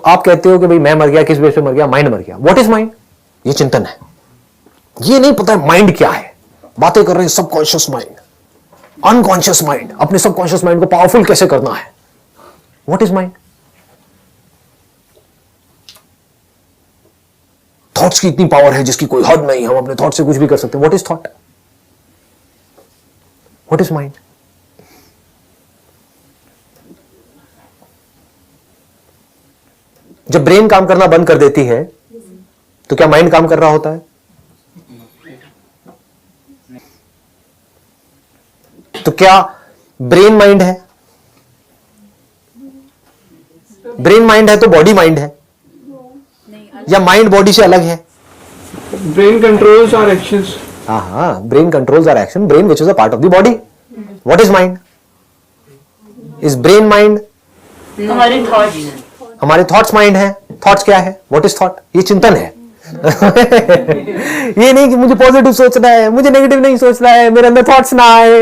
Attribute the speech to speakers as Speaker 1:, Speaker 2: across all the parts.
Speaker 1: आप कहते हो कि भाई मैं मर गया, किस बेस पे मर गया? माइंड मर गया। What is mind? ये चिंतन है। ये नहीं पता है माइंड क्या है, बातें कर रहे हैं सबकॉन्शियस माइंड, अनकॉन्शियस माइंड, अपने सबकॉन्शियस माइंड को पावरफुल कैसे करना है। What is mind? थॉट्स की इतनी पावर है जिसकी कोई हद नहीं, हम अपने थॉट से कुछ भी कर सकते हैं। What is thought? What is mind? जब ब्रेन काम करना बंद कर देती है तो क्या माइंड काम कर रहा होता है? तो क्या ब्रेन माइंड है? ब्रेन माइंड है तो बॉडी माइंड है, या माइंड बॉडी से अलग है?
Speaker 2: Brain controls our actions.
Speaker 1: हाँ, brain controls our action, brain which is a part of the body. What is mind? Is brain mind?
Speaker 3: हमारे थॉट्स,
Speaker 1: हमारे थॉट्स माइंड है। थॉट्स क्या है? What is thought? ये चिंतन है। ये नहीं कि मुझे पॉजिटिव सोचना है, मुझे नेगेटिव नहीं सोचना है, मेरे अंदर थॉट्स ना आए।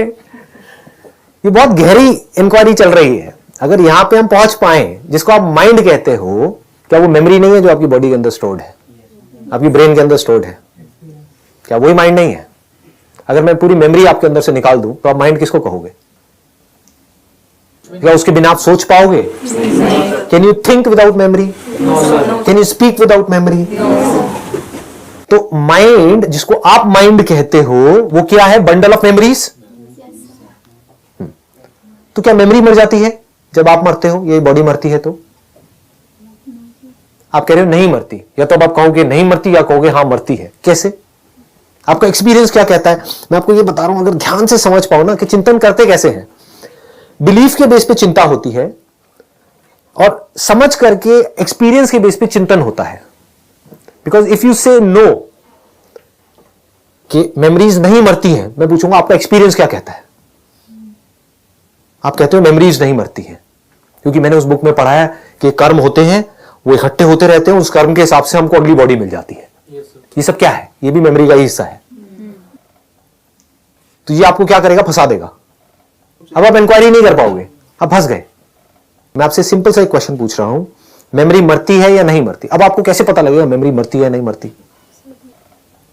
Speaker 1: ये बहुत गहरी इंक्वायरी चल रही है। अगर यहां पे हम पहुंच पाए, जिसको आप माइंड कहते हो, क्या वो मेमोरी नहीं है जो आपकी बॉडी के अंदर स्टोर्ड है, आपकी ब्रेन के अंदर स्टोर्ड है? क्या वही माइंड नहीं है? अगर मैं पूरी मेमोरी आपके अंदर से निकाल दूं तो आप माइंड किसको कहोगे? क्या उसके बिना आप सोच पाओगे? Can you think without memory? Can you speak without memory? तो माइंड, जिसको आप माइंड कहते हो, वो क्या है? Bundle of memories. तो क्या मेमोरी मर जाती है जब आप मरते हो, ये बॉडी मरती है? तो आप कह रहे हो नहीं मरती, या तो अब आप कहोगे नहीं मरती या कहोगे हां मरती है। कैसे? आपका एक्सपीरियंस क्या कहता है? मैं आपको ये बता रहा हूं, अगर ध्यान से समझ पाओ ना कि चिंतन करते कैसे हैं। बिलीफ के बेस पे चिंता होती है और समझ करके एक्सपीरियंस के बेस पे चिंतन होता है। बिकॉज इफ यू से नो कि मेमोरीज नहीं मरती हैं, मैं पूछूंगा आपका एक्सपीरियंस क्या कहता है? आप कहते हो मेमोरीज नहीं मरती हैं, क्योंकि मैंने उस बुक में पढ़ा है कि कर्म होते हैं, वो इकट्ठे होते रहते हैं, उस कर्म के हिसाब से हमको अगली बॉडी मिल जाती है। ये सब क्या है? ये भी मेमोरी का ही हिस्सा है। तो ये आपको क्या करेगा? फंसा देगा। अब आप इंक्वायरी नहीं कर पाओगे, आप फंस गए। मैं आपसे सिंपल सा एक क्वेश्चन पूछ रहा हूं, मेमोरी मरती है या नहीं मरती? अब आपको कैसे पता लगेगा मेमोरी मरती है या नहीं मरती?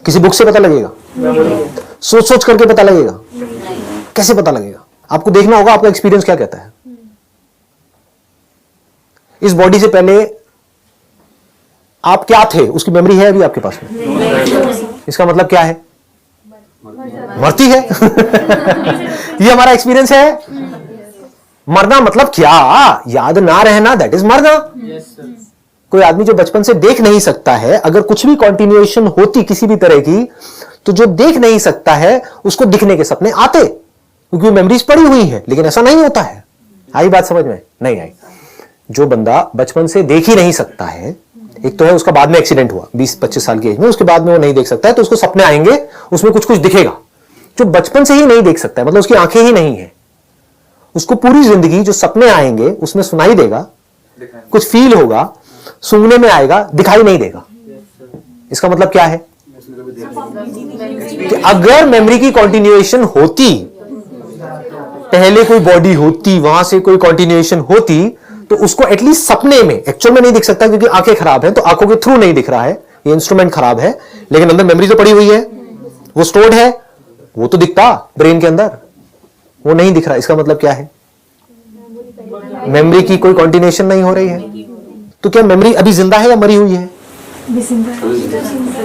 Speaker 1: किसी बुक से पता लगेगा? सोच सोच करके पता लगेगा? कैसे पता लगेगा? आपको देखना होगा आपका एक्सपीरियंस क्या कहता है। इस बॉडी से पहले आप क्या थे, उसकी मेमोरी है अभी आपके पास में? इसका मतलब क्या है? मरती है। ये हमारा एक्सपीरियंस है। मरना मतलब क्या? याद ना रहना, दैट इज मरना। कोई आदमी जो बचपन से देख नहीं सकता है, अगर कुछ भी कंटिन्यूएशन होती किसी भी तरह की, तो जो देख नहीं सकता है उसको दिखने के सपने आते, क्योंकि मेमोरीज पड़ी हुई है। लेकिन ऐसा नहीं होता है। आई बात समझ में? नहीं आई। जो बंदा बचपन से देख ही नहीं सकता है, एक तो है उसका बाद में एक्सीडेंट हुआ 20-25 साल की एज में, उसके बाद में वो नहीं देख सकता है, तो उसको सपने आएंगे, उसमें कुछ कुछ दिखेगा। जो बचपन से ही नहीं देख सकता है, मतलब उसकी आंखें ही नहीं है, उसको पूरी जिंदगी जो सपने आएंगे उसमें सुनाई देगा, कुछ फील होगा, सूंघने में आएगा, दिखाई नहीं देगा। इसका मतलब क्या है? कि अगर मेमोरी की कंटिन्यूएशन होती, पहले कोई बॉडी होती, वहां से कोई कंटिन्यूएशन होती, तो उसको एटलीस्ट सपने में, एक्चुअल में नहीं दिख सकता क्योंकि आंखें खराब है, तो आंखों के थ्रू नहीं दिख रहा है, ये इंस्ट्रूमेंट खराब है, लेकिन अंदर मेमोरी तो पड़ी हुई है, वो स्टोर्ड है, वो तो दिखता ब्रेन के अंदर, वो नहीं दिख रहा। इसका मतलब क्या है? मेमोरी की कोई कंटिन्यूएशन नहीं हो रही है। तो क्या मेमोरी अभी जिंदा है या मरी हुई है?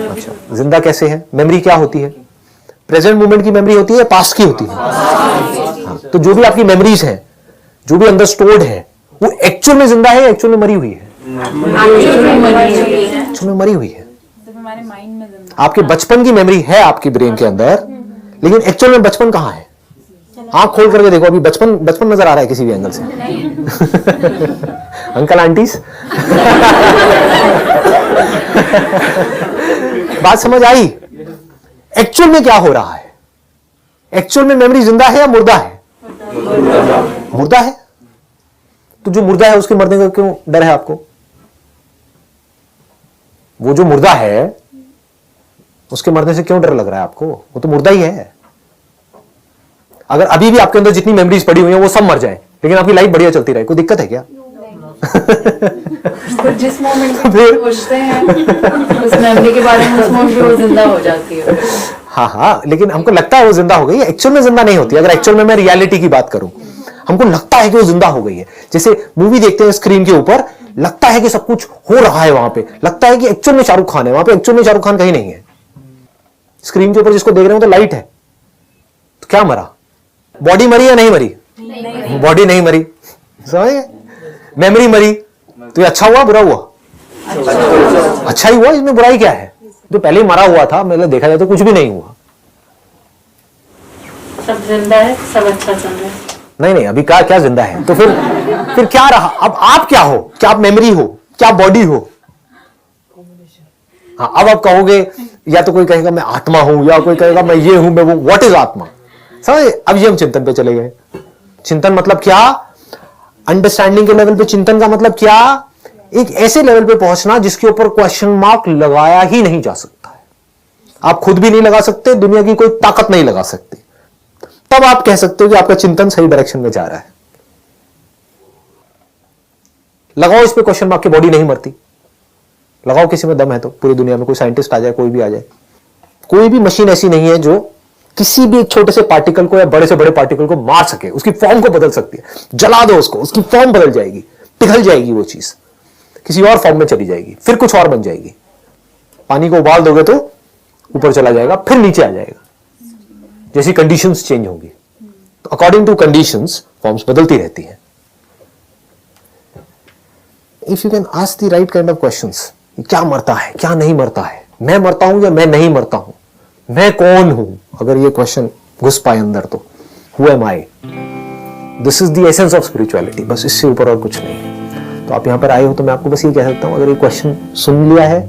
Speaker 1: अच्छा, जिंदा कैसे है? मेमोरी क्या होती है? प्रेजेंट मोमेंट की मेमोरी होती है, पास्ट की होती है? हाँ, तो जो भी आपकी मेमोरीज है, जो भी अंदर स्टोर्ड है, वो एक्चुअल में जिंदा है या एक्चुअल में मरी हुई है? एक्चुअल में मरी हुई है। आपके बचपन की मेमोरी है आपकी ब्रेन के अंदर, लेकिन एक्चुअल में बचपन कहां है? आंख खोल करके देखो, अभी बचपन बचपन नजर आ रहा है किसी भी एंगल से? अंकल आंटीज बात समझ आई? एक्चुअल में क्या हो रहा है? एक्चुअल में मेमोरी जिंदा है या मुर्दा है? मुर्दा है। तो जो मुर्दा है उसके मरने का क्यों डर है आपको? वो जो मुर्दा है उसके मरने से क्यों डर लग रहा है आपको? वो तो मुर्दा ही है। अगर अभी भी आपके अंदर जितनी मेमोरीज पड़ी हुई हैं वो सब मर जाए, लेकिन आपकी लाइफ बढ़िया चलती रहे, कोई दिक्कत है क्या?
Speaker 3: तो जिस मोमेंट में सोचते हैं उस मेमोरी के बारे में, उस मोमेंट पे वो जिंदा हो जाती है।
Speaker 1: हाँ हाँ, लेकिन हमको लगता है वो जिंदा हो गई है, एक्चुअल में जिंदा नहीं होती। अगर एक्चुअल में मैं रियलिटी की बात करूं, हमको लगता है कि वो जिंदा हो गई है। जैसे मूवी देखते हैं स्क्रीन के ऊपर, लगता है कि सब कुछ हो रहा है वहां पे, लगता है कि एक्चुअल में शाहरुख खान है वहां पे, एक्चुअल में शाहरुख खान कहीं नहीं है। स्क्रीन के ऊपर जिसको देख रहे हो तो लाइट है, तो क्या मरा? बॉडी मरी या नहीं मरी? बॉडी नहीं मरी, समझ गए? मेमोरी मरी, तो ये अच्छा हुआ बुरा हुआ? अच्छा ही हुआ, इसमें बुराई क्या है? जो पहले ही मरा हुआ था, मतलब देखा जाए तो कुछ भी नहीं हुआ।
Speaker 3: सब जिंदा है, सब अच्छा चल रहा है।
Speaker 1: नहीं, अभी क्या जिंदा है? तो फिर क्या रहा? अब आप क्या हो? क्या आप मेमोरी हो? क्या बॉडी हो? हाँ, अब आप कहोगे, या तो कोई कहेगा मैं आत्मा हूं, या कोई कहेगा मैं ये हूं, मैं वो। व्हाट इज आत्मा? समझे? अब ये हम चिंतन पे चले गए। चिंतन मतलब क्या? अंडरस्टैंडिंग के लेवल पे चिंतन का मतलब क्या? एक ऐसे लेवल पे पहुंचना जिसके ऊपर क्वेश्चन मार्क लगाया ही नहीं जा सकता है। आप खुद भी नहीं लगा सकते, दुनिया की कोई ताकत नहीं लगा सकती। तब आप कह सकते हो कि आपका चिंतन सही डायरेक्शन में जा रहा है। लगाओ इस पे क्वेश्चन मार्क, की बॉडी नहीं मरती। लगाओ किसी में दम है तो, पूरी दुनिया में कोई साइंटिस्ट आ जाए, कोई भी आ जाए, कोई भी मशीन ऐसी नहीं है जो किसी भी एक छोटे से पार्टिकल को या बड़े से बड़े पार्टिकल को मार सके, उसकी फॉर्म को बदल सकती है। जला दो उसको, उसकी फॉर्म बदल जाएगी, पिघल जाएगी, वो चीज किसी और फॉर्म में चली जाएगी, फिर कुछ और बन जाएगी। पानी को उबाल दोगे तो ऊपर चला जाएगा, फिर नीचे आ जाएगा, जैसी कंडीशंस चेंज होंगी। तो अकॉर्डिंग टू कंडीशंस फॉर्म्स बदलती रहती हैं। If you can ask the right kind of questions, क्या मरता है, क्या नहीं मरता है, मैं मरता हूं या मैं नहीं मरता हूं, मैं कौन हूं, अगर ये क्वेश्चन घुस पाए अंदर तो who am I, this is the essence of spirituality. बस इससे ऊपर और कुछ नहीं है। तो आप यहां पर आए हो तो मैं आपको बस ये कह सकता हूं, अगर ये क्वेश्चन सुन लिया है